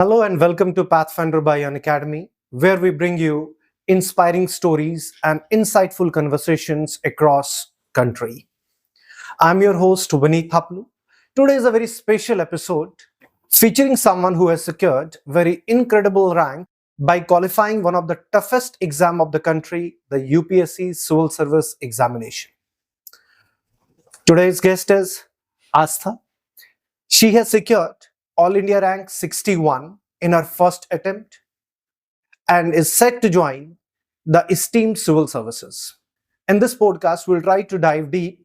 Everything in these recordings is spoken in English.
Hello and welcome to Pathfinder by Unacademy, where we bring you inspiring stories and insightful conversations across country. I'm your host Vineet Thaplu. Today is a very special episode featuring someone who has secured very incredible rank by qualifying one of the toughest exam of the country, the UPSC Civil Service Examination. Today's guest is Astha. She has secured All India rank 61 in her first attempt and is set to join the esteemed civil services. In this podcast, we'll try to dive deep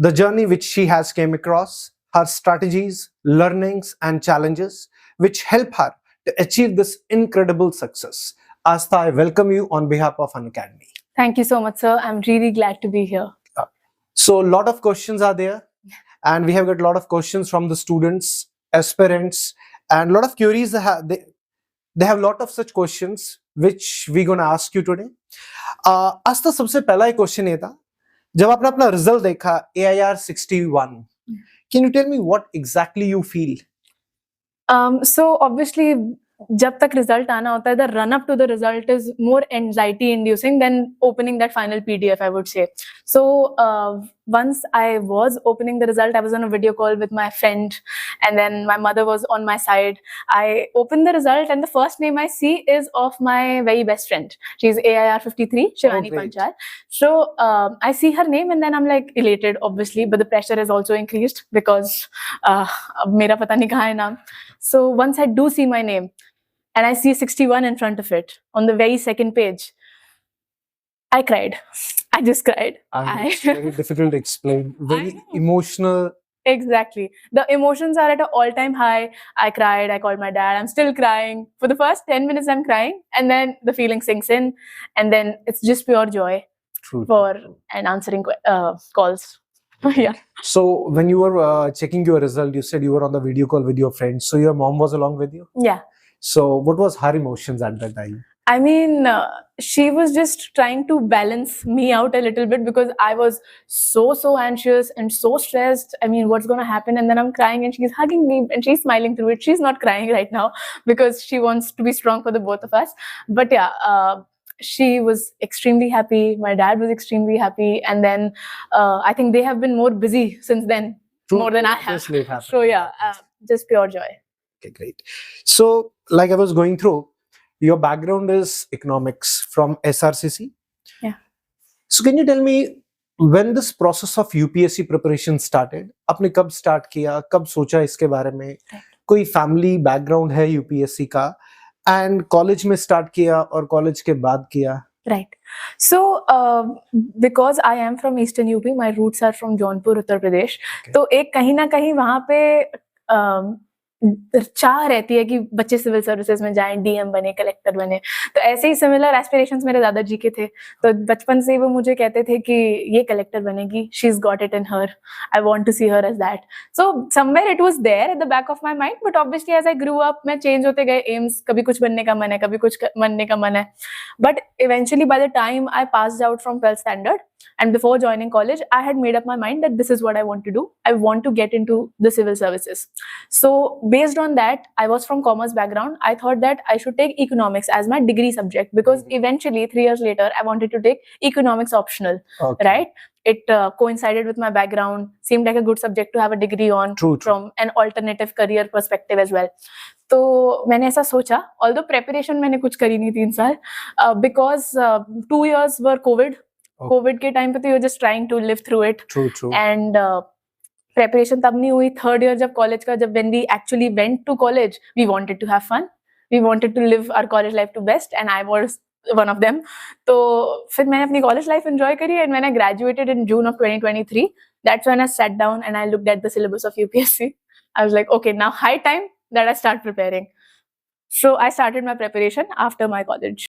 the journey which she has came across, her strategies, learnings, and challenges which help her to achieve this incredible success. Astha, I welcome you on behalf of Unacademy. Thank you so much, sir. I'm really glad to be here. So, a lot of questions are there, and we have got a lot of questions from the students, aspirants, and a lot of queries. They have a lot of such questions which we're going to ask you today. आज तो सबसे पहला ही question ये था, जब आपने अपना result देखा AIR 61, can you tell me what exactly you feel? So obviously, जब तक रिजल्ट आना होता है, the run up to the result is more anxiety inducing than opening that final PDF, I would say. So once I was opening the result, I was on a video call with my friend, and then my mother was on my side. I opened the result, and the first name I see is of my very best friend. She's AIR 53, Shivani Panchal. So I see her name, and then I'm like elated, obviously, but the pressure has also increased because अब मेरा पता नहीं कहाँ है नाम. So once I do see my name, and I see 61 in front of it on the very second page, I cried. I just cried. It's very difficult to explain. Very emotional. Exactly. The emotions are at an all-time high. I cried. I called my dad. I'm still crying. For the first 10 minutes, I'm crying. And then the feeling sinks in. And then it's just pure joy and answering calls. Yeah. So when you were checking your result, you said you were on the video call with your friends. So your mom was along with you? Yeah. So what was her emotions at that time? I mean, she was just trying to balance me out a little bit because I was so anxious and so stressed. I mean, what's going to happen? And then I'm crying and she's hugging me and she's smiling through it. She's not crying right now because she wants to be strong for the both of us. But yeah, she was extremely happy. My dad was extremely happy. And then I think they have been more busy since then, more than I have. So yeah, just pure joy. Okay, great. So like I was going through, your background is economics from SRCC. Yeah. So can you tell me when this process of UPSC preparation started? आपने कब start किया? कब सोचा इसके बारे में? कोई family background है UPSC का? And college में start किया और college के बाद किया? Right. So, because I am from Eastern UP, my roots are from Jaunpur, Uttar Pradesh. Okay. तो एक कहीं ना कहीं वहाँ पे चाह रहती है कि बच्चे सिविल सर्विसेज में जाएं, डीएम बने, कलेक्टर बने. तो ऐसे ही सिमिलर एस्पिरेशंस मेरे दादाजी के थे. तो बचपन से वो मुझे कहते थे कि ये कलेक्टर बनेगी, she is got it in her, I want to see her as that. So somewhere it was there at the back of my mind, but obviously as I grew up मैं change होते गए AIIMS. कभी कुछ बनने का मन है, कभी कुछ बनने का मन है. But eventually by the time I passed out from 12th standard, and before joining college, I had made up my mind that this is what I want to do. I want to get into the civil services. So based on that, I was from commerce background. I thought that I should take economics as my degree subject because eventually 3 years later, I wanted to take economics optional, right? It coincided with my background, seemed like a good subject to have a degree on. True. From an alternative career perspective as well. तो मैंने ऐसा सोचा, although preparation मैंने कुछ करी नहीं 3 साल, because 2 years were COVID. Covid के टाइम पे तो you just trying to live through it. And preparation तब नहीं हुई. 3rd year जब कॉलेज का, जब when we actually went to college, we wanted to have fun, we wanted to live our college life to best, and I was one of them. तो फिर मैंने अपनी कॉलेज लाइफ एंजॉय करी and मैंने graduated in June of 2023. That's when I sat down and I looked at the syllabus of UPSC. I was like, okay, now high time that I start preparing. So I started my preparation after my college.